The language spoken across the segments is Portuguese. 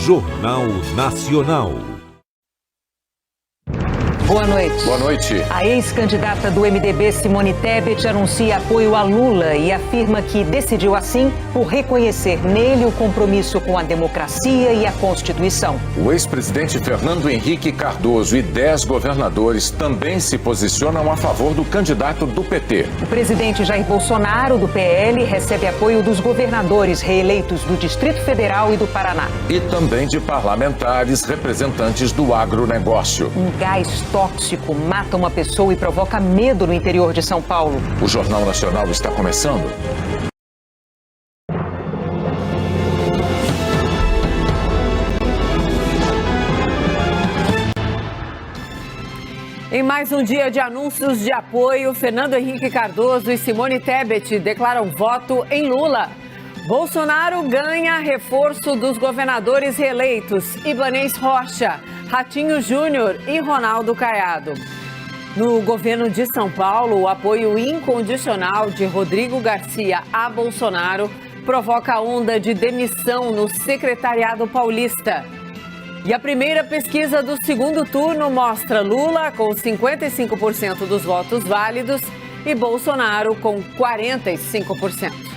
Jornal Nacional. Boa noite. Boa noite. A ex-candidata do MDB, Simone Tebet, anuncia apoio a Lula e afirma que decidiu assim por reconhecer nele o compromisso com a democracia e a Constituição. O ex-presidente Fernando Henrique Cardoso e 10 governadores também se posicionam a favor do candidato do PT. O presidente Jair Bolsonaro, do PL, recebe apoio dos governadores reeleitos do Distrito Federal e do Paraná. E também de parlamentares representantes do agronegócio. Um gás tóxico mata uma pessoa e provoca medo no interior de São Paulo. O Jornal Nacional está começando. Em mais um dia de anúncios de apoio, Fernando Henrique Cardoso e Simone Tebet declaram voto em Lula. Bolsonaro ganha reforço dos governadores reeleitos Ibanez Rocha, Ratinho Júnior e Ronaldo Caiado. No governo de São Paulo, o apoio incondicional de Rodrigo Garcia a Bolsonaro provoca onda de demissão no secretariado paulista. E a primeira pesquisa do segundo turno mostra Lula com 55% dos votos válidos e Bolsonaro com 45%.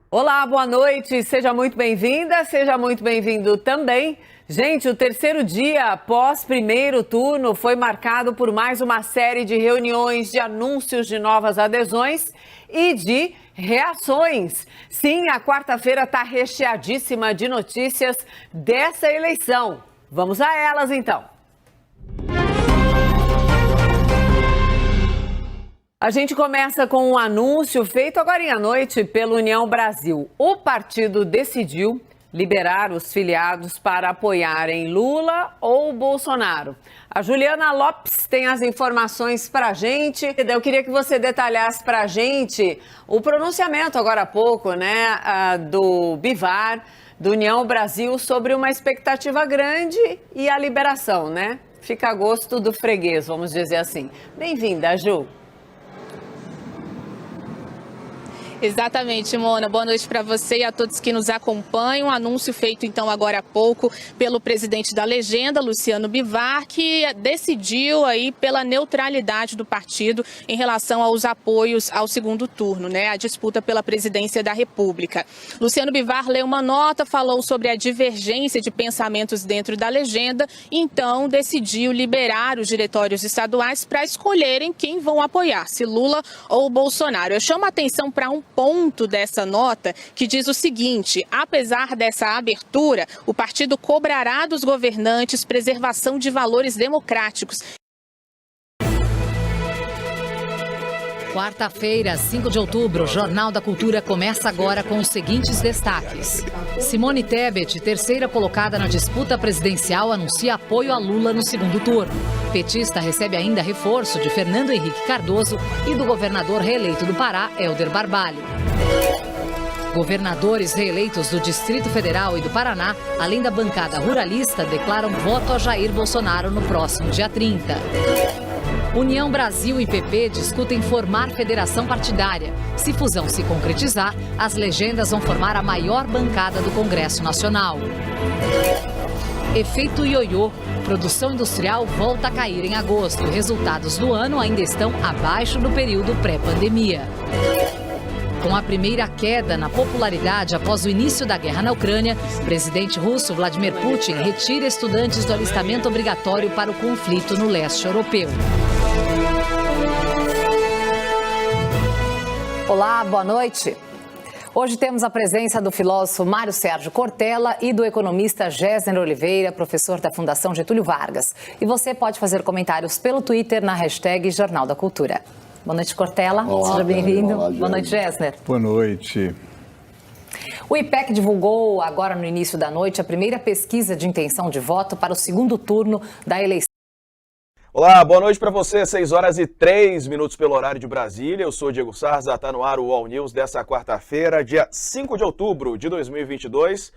Olá, boa noite, seja muito bem-vinda, seja muito bem-vindo também. Gente, o terceiro dia após primeiro turno foi marcado por mais uma série de reuniões, de anúncios de novas adesões e de reações. Sim, a quarta-feira está recheadíssima de notícias dessa eleição. Vamos a elas, então. A gente começa com um anúncio feito agora à noite pela União Brasil. O partido decidiu liberar os filiados para apoiarem Lula ou Bolsonaro. A Juliana Lopes tem as informações para a gente. Eu queria que você detalhasse para a gente o pronunciamento agora há pouco, né, do Bivar, do União Brasil, sobre uma expectativa grande e a liberação, né? Fica a gosto do freguês, vamos dizer assim. Bem-vinda, Ju. Exatamente, Mona. Boa noite para você e a todos que nos acompanham. Um anúncio feito, então, agora há pouco pelo presidente da legenda, Luciano Bivar, que decidiu aí pela neutralidade do partido em relação aos apoios ao segundo turno, né? A disputa pela presidência da República. Luciano Bivar leu uma nota, falou sobre a divergência de pensamentos dentro da legenda e, então, decidiu liberar os diretórios estaduais para escolherem quem vão apoiar, se Lula ou Bolsonaro. Eu chamo a atenção para um ponto dessa nota que diz o seguinte: apesar dessa abertura, o partido cobrará dos governantes preservação de valores democráticos. Quarta-feira, 5 de outubro, o Jornal da Cultura começa agora com os seguintes destaques. Simone Tebet, terceira colocada na disputa presidencial, anuncia apoio a Lula no segundo turno. Petista recebe ainda reforço de Fernando Henrique Cardoso e do governador reeleito do Pará, Helder Barbalho. Governadores reeleitos do Distrito Federal e do Paraná, além da bancada ruralista, declaram voto a Jair Bolsonaro no próximo dia 30. União Brasil e PP discutem formar federação partidária. Se fusão se concretizar, as legendas vão formar a maior bancada do Congresso Nacional. Efeito ioiô. Produção industrial volta a cair em agosto. Resultados do ano ainda estão abaixo do período pré-pandemia. Com a primeira queda na popularidade após o início da guerra na Ucrânia, o presidente russo Vladimir Putin retira estudantes do alistamento obrigatório para o conflito no leste europeu. Olá, boa noite. Hoje temos a presença do filósofo Mário Sérgio Cortella e do economista Gessner Oliveira, professor da Fundação Getúlio Vargas. E você pode fazer comentários pelo Twitter na hashtag Jornal da Cultura. Boa noite, Cortella. Olá, seja bem-vindo. Boa noite, Gessner. Boa noite. O IPEC divulgou agora no início da noite a primeira pesquisa de intenção de voto para o segundo turno da eleição. Olá, boa noite para você, 6h03 pelo horário de Brasília. Eu sou Diego Sarza, está no ar o All News dessa quarta-feira, dia 5 de outubro de 2022.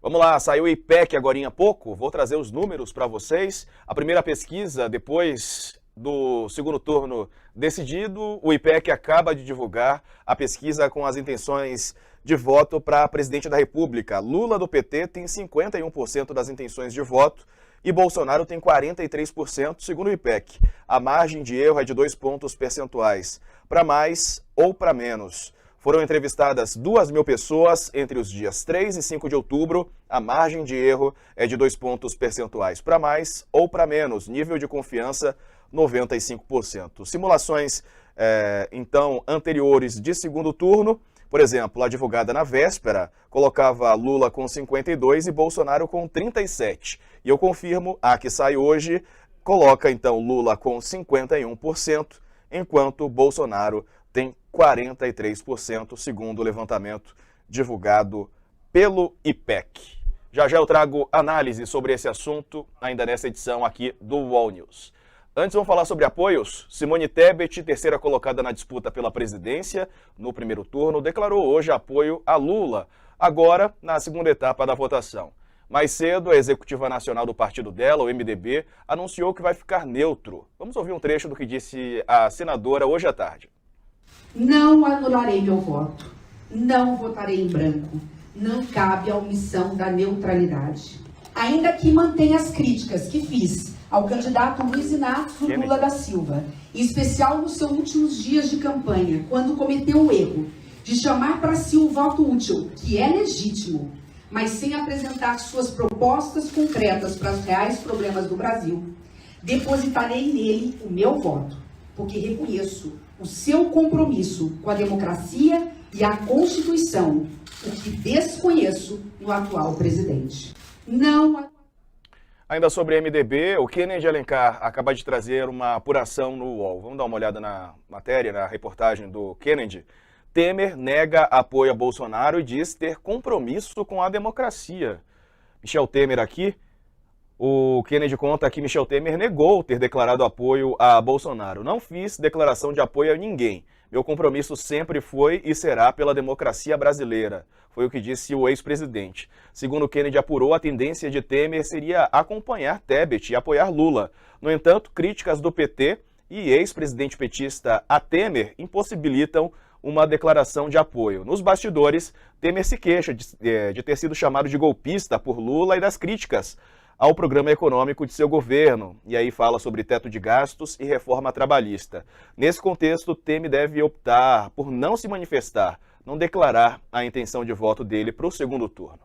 Vamos lá, saiu o IPEC agora há pouco, vou trazer os números para vocês. A primeira pesquisa, depois do segundo turno decidido, o IPEC acaba de divulgar a pesquisa com as intenções de voto para presidente da República. Lula, do PT, tem 51% das intenções de voto e Bolsonaro tem 43%, segundo o IPEC. A margem de erro é de 2 pontos percentuais, para mais ou para menos. Foram entrevistadas 2.000 pessoas entre os dias 3 e 5 de outubro. A margem de erro é de 2 pontos percentuais, para mais ou para menos. Nível de confiança, 95%. Simulações, então, anteriores de segundo turno, por exemplo, a divulgada na véspera colocava Lula com 52% e Bolsonaro com 37%. E eu confirmo, a que sai hoje, coloca então Lula com 51%, enquanto Bolsonaro tem 43%, segundo o levantamento divulgado pelo IPEC. Já já eu trago análise sobre esse assunto, ainda nessa edição aqui do UOL News. Antes, vamos falar sobre apoios. Simone Tebet, terceira colocada na disputa pela presidência no primeiro turno, declarou hoje apoio a Lula, agora na segunda etapa da votação. Mais cedo, a executiva nacional do partido dela, o MDB, anunciou que vai ficar neutro. Vamos ouvir um trecho do que disse a senadora hoje à tarde. Não anularei meu voto, não votarei em branco, não cabe a omissão da neutralidade. Ainda que mantenha as críticas que fiz ao candidato Luiz Inácio Lula da Silva, em especial nos seus últimos dias de campanha, quando cometeu o erro de chamar para si o voto útil, que é legítimo, mas sem apresentar suas propostas concretas para os reais problemas do Brasil, depositarei nele o meu voto, porque reconheço o seu compromisso com a democracia e a Constituição, o que desconheço no atual presidente. Ainda sobre MDB, o Kennedy Alencar acaba de trazer uma apuração no UOL. Vamos dar uma olhada na matéria, na reportagem do Kennedy. Temer nega apoio a Bolsonaro e diz ter compromisso com a democracia. Michel Temer aqui. O Kennedy conta que Michel Temer negou ter declarado apoio a Bolsonaro. Não fiz declaração de apoio a ninguém. Meu compromisso sempre foi e será pela democracia brasileira. Foi o que disse o ex-presidente. Segundo Kennedy apurou, a tendência de Temer seria acompanhar Tebet e apoiar Lula. No entanto, críticas do PT e ex-presidente petista a Temer impossibilitam uma declaração de apoio. Nos bastidores, Temer se queixa de ter sido chamado de golpista por Lula e das críticas ao programa econômico de seu governo, e aí fala sobre teto de gastos e reforma trabalhista. Nesse contexto, Temer deve optar por não se manifestar, não declarar a intenção de voto dele para o segundo turno.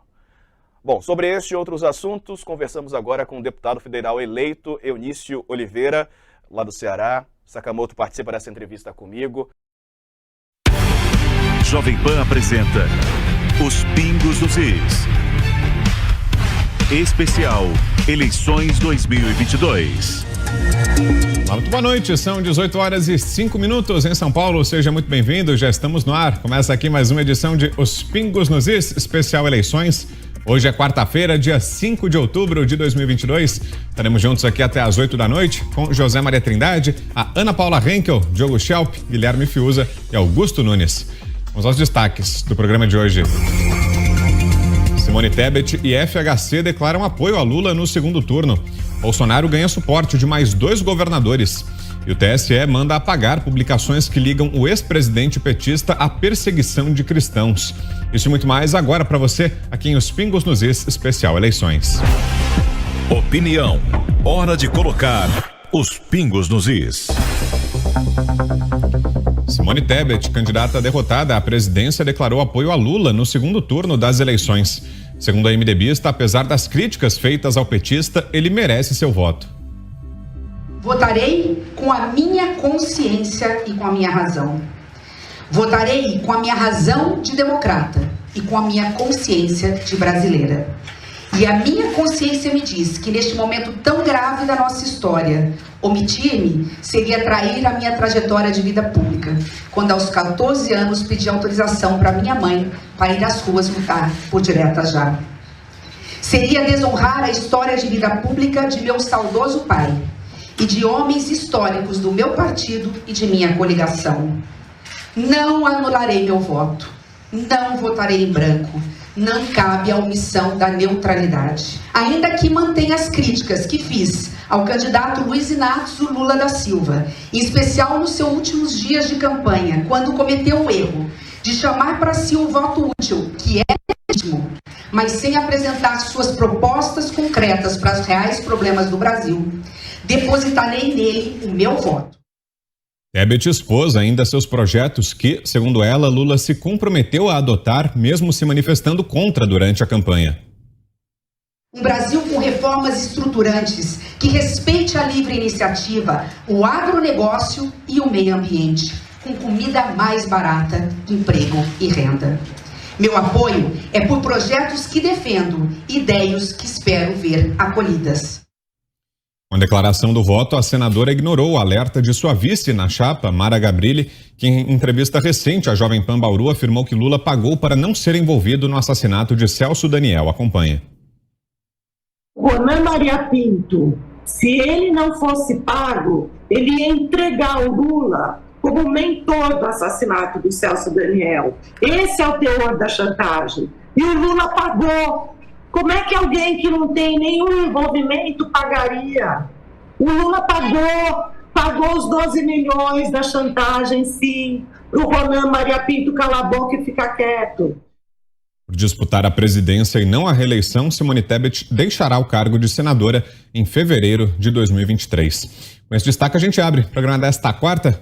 Bom, sobre este e outros assuntos, conversamos agora com o deputado federal eleito Eunício Oliveira, lá do Ceará. Sakamoto participa dessa entrevista comigo. Jovem Pan apresenta Os Pingos dos Is. Especial Eleições 2022. Muito boa noite, são 18 horas e 5 minutos em São Paulo. Seja muito bem-vindo, já estamos no ar. Começa aqui mais uma edição de Os Pingos nos Is, especial eleições. Hoje é quarta-feira, dia 5 de outubro de 2022. Estaremos juntos aqui até às 8 da noite com José Maria Trindade, a Ana Paula Henkel, Diogo Schelp, Guilherme Fiuza e Augusto Nunes. Vamos aos destaques do programa de hoje. Simone Tebet e FHC declaram apoio a Lula no segundo turno. Bolsonaro ganha suporte de mais 2 governadores. E o TSE manda apagar publicações que ligam o ex-presidente petista à perseguição de cristãos. Isso e muito mais agora para você, aqui em Os Pingos nos Is, especial eleições. Opinião. Hora de colocar os pingos nos is. Simone Tebet, candidata derrotada à presidência, declarou apoio a Lula no segundo turno das eleições. Segundo a MDBista, apesar das críticas feitas ao petista, ele merece seu voto. Votarei com a minha consciência e com a minha razão. Votarei com a minha razão de democrata e com a minha consciência de brasileira. E a minha consciência me diz que neste momento tão grave da nossa história, omitir-me seria trair a minha trajetória de vida pública, quando aos 14 anos pedi autorização para minha mãe para ir às ruas lutar por direta já. Seria desonrar a história de vida pública de meu saudoso pai e de homens históricos do meu partido e de minha coligação. Não anularei meu voto, não votarei em branco. Não cabe a omissão da neutralidade. Ainda que mantenha as críticas que fiz ao candidato Luiz Inácio Lula da Silva, em especial nos seus últimos dias de campanha, quando cometeu o erro de chamar para si o voto útil, que é legítimo, mas sem apresentar suas propostas concretas para os reais problemas do Brasil, depositarei nele o meu voto. Tebet expôs ainda seus projetos que, segundo ela, Lula se comprometeu a adotar, mesmo se manifestando contra durante a campanha. Um Brasil com reformas estruturantes que respeite a livre iniciativa, o agronegócio e o meio ambiente, com comida mais barata, emprego e renda. Meu apoio é por projetos que defendo, ideias que espero ver acolhidas. Com a declaração do voto, a senadora ignorou o alerta de sua vice na chapa, Mara Gabrilli, que em entrevista recente à Jovem Pan Bauru afirmou que Lula pagou para não ser envolvido no assassinato de Celso Daniel. Acompanha. Ronan Maria Pinto, se ele não fosse pago, ele ia entregar o Lula como mentor do assassinato do Celso Daniel. Esse é o teor da chantagem. E o Lula pagou. Como é que alguém que não tem nenhum envolvimento pagaria? O Lula pagou os 12 milhões da chantagem, sim, para o Ronan Maria Pinto calar a boca e ficar quieto. Por disputar a presidência e não a reeleição, Simone Tebet deixará o cargo de senadora em fevereiro de 2023. Com esse destaque, a gente abre o programa desta quarta.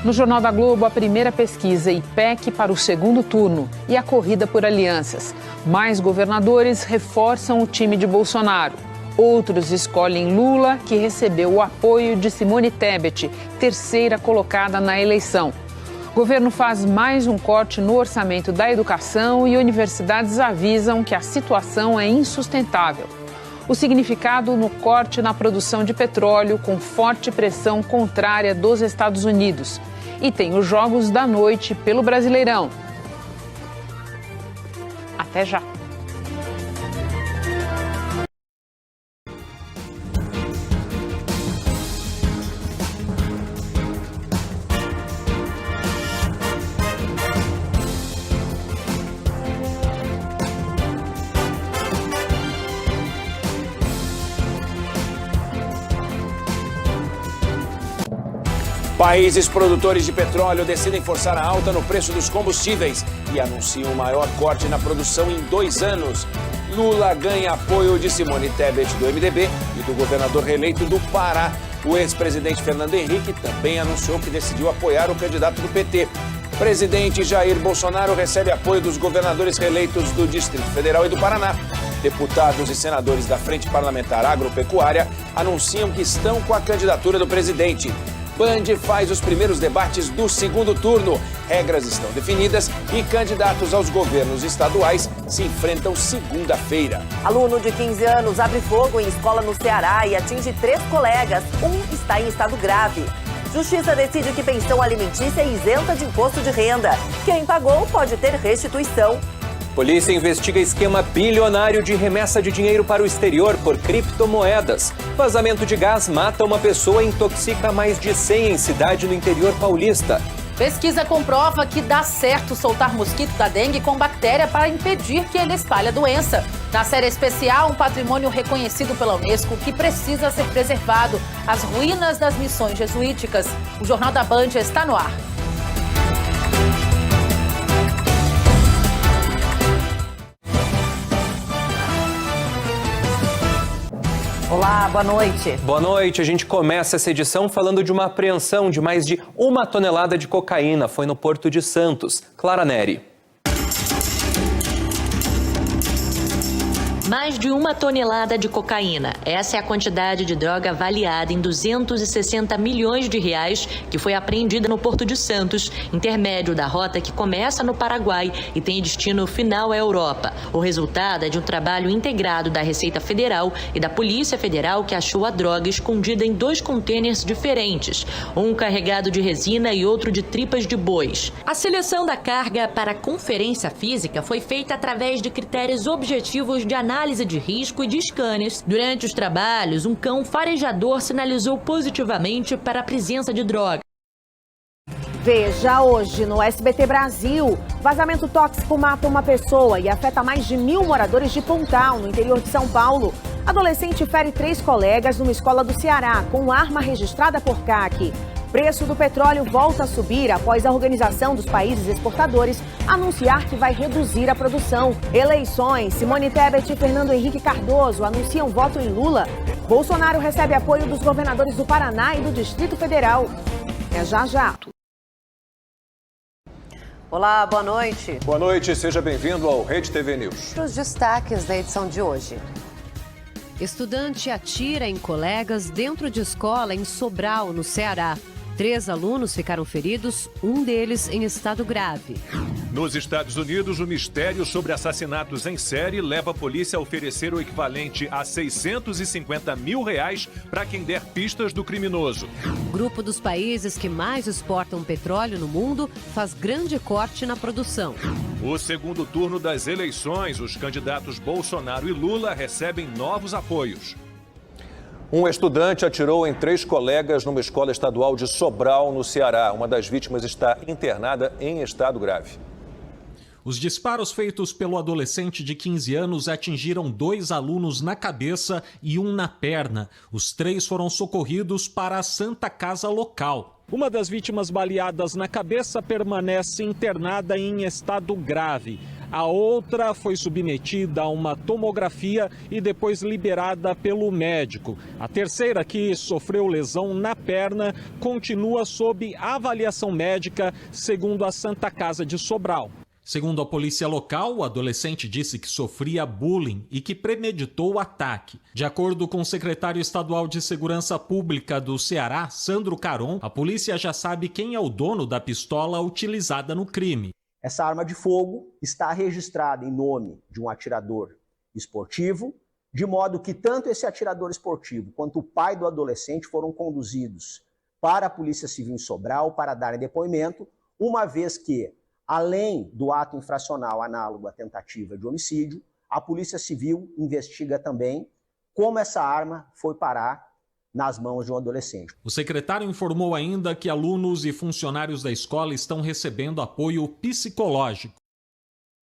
No Jornal da Globo, a primeira pesquisa IPEC para o segundo turno e a corrida por alianças. Mais governadores reforçam o time de Bolsonaro. Outros escolhem Lula, que recebeu o apoio de Simone Tebet, terceira colocada na eleição. O governo faz mais um corte no orçamento da educação e universidades avisam que a situação é insustentável. O significado no corte na produção de petróleo com forte pressão contrária dos Estados Unidos. E tem os Jogos da Noite pelo Brasileirão. Até já. Países produtores de petróleo decidem forçar a alta no preço dos combustíveis e anunciam o maior corte na produção em 2 anos. Lula ganha apoio de Simone Tebet, do MDB, e do governador reeleito do Pará. O ex-presidente Fernando Henrique também anunciou que decidiu apoiar o candidato do PT. Presidente Jair Bolsonaro recebe apoio dos governadores reeleitos do Distrito Federal e do Paraná. Deputados e senadores da Frente Parlamentar Agropecuária anunciam que estão com a candidatura do presidente. Band faz os primeiros debates do segundo turno. Regras estão definidas e candidatos aos governos estaduais se enfrentam segunda-feira. Aluno de 15 anos abre fogo em escola no Ceará e atinge 3 colegas. Um está em estado grave. Justiça decide que pensão alimentícia é isenta de imposto de renda. Quem pagou pode ter restituição. Polícia investiga esquema bilionário de remessa de dinheiro para o exterior por criptomoedas. Vazamento de gás mata uma pessoa e intoxica mais de 100 em cidade no interior paulista. Pesquisa comprova que dá certo soltar mosquito da dengue com bactéria para impedir que ele espalhe a doença. Na série especial, um patrimônio reconhecido pela Unesco que precisa ser preservado. As ruínas das missões jesuíticas. O Jornal da Band está no ar. Olá, boa noite. Boa noite. A gente começa essa edição falando de uma apreensão de mais de 1 tonelada de cocaína. Foi no Porto de Santos. Clara Neri. Mais de 1 tonelada de cocaína. Essa é a quantidade de droga avaliada em 260 milhões de reais que foi apreendida no Porto de Santos, intermédio da rota que começa no Paraguai e tem destino final à Europa. O resultado é de um trabalho integrado da Receita Federal e da Polícia Federal que achou a droga escondida em 2 contêineres diferentes, um carregado de resina e outro de tripas de bois. A seleção da carga para a conferência física foi feita através de critérios objetivos de análise de risco e de scanners. Durante os trabalhos, um cão farejador sinalizou positivamente para a presença de droga. Veja hoje no SBT Brasil. Vazamento tóxico mata uma pessoa e afeta mais de 1.000 moradores de Pontal, no interior de São Paulo. Adolescente fere 3 colegas numa escola do Ceará com arma registrada por CAC. Preço do petróleo volta a subir após a Organização dos Países Exportadores anunciar que vai reduzir a produção. Eleições. Simone Tebet e Fernando Henrique Cardoso anunciam voto em Lula. Bolsonaro recebe apoio dos governadores do Paraná e do Distrito Federal. É já. Olá, boa noite. Boa noite, seja bem-vindo ao Rede TV News. Os destaques da edição de hoje. Estudante atira em colegas dentro de escola em Sobral, no Ceará. 3 alunos ficaram feridos, um deles em estado grave. Nos Estados Unidos, o mistério sobre assassinatos em série leva a polícia a oferecer o equivalente a R$650 mil para quem der pistas do criminoso. O grupo dos países que mais exportam petróleo no mundo faz grande corte na produção. O segundo turno das eleições, os candidatos Bolsonaro e Lula recebem novos apoios. Um estudante atirou em 3 colegas numa escola estadual de Sobral, no Ceará. Uma das vítimas está internada em estado grave. Os disparos feitos pelo adolescente de 15 anos atingiram 2 alunos na cabeça e um na perna. Os 3 foram socorridos para a Santa Casa local. Uma das vítimas baleadas na cabeça permanece internada em estado grave. A outra foi submetida a uma tomografia e depois liberada pelo médico. A terceira, que sofreu lesão na perna, continua sob avaliação médica, segundo a Santa Casa de Sobral. Segundo a polícia local, o adolescente disse que sofria bullying e que premeditou o ataque. De acordo com o secretário estadual de Segurança Pública do Ceará, Sandro Caron, a polícia já sabe quem é o dono da pistola utilizada no crime. Essa arma de fogo está registrada em nome de um atirador esportivo, de modo que tanto esse atirador esportivo quanto o pai do adolescente foram conduzidos para a Polícia Civil em Sobral para darem depoimento, uma vez que, além do ato infracional análogo à tentativa de homicídio, a Polícia Civil investiga também como essa arma foi parar nas mãos de um adolescente. O secretário informou ainda que alunos e funcionários da escola estão recebendo apoio psicológico.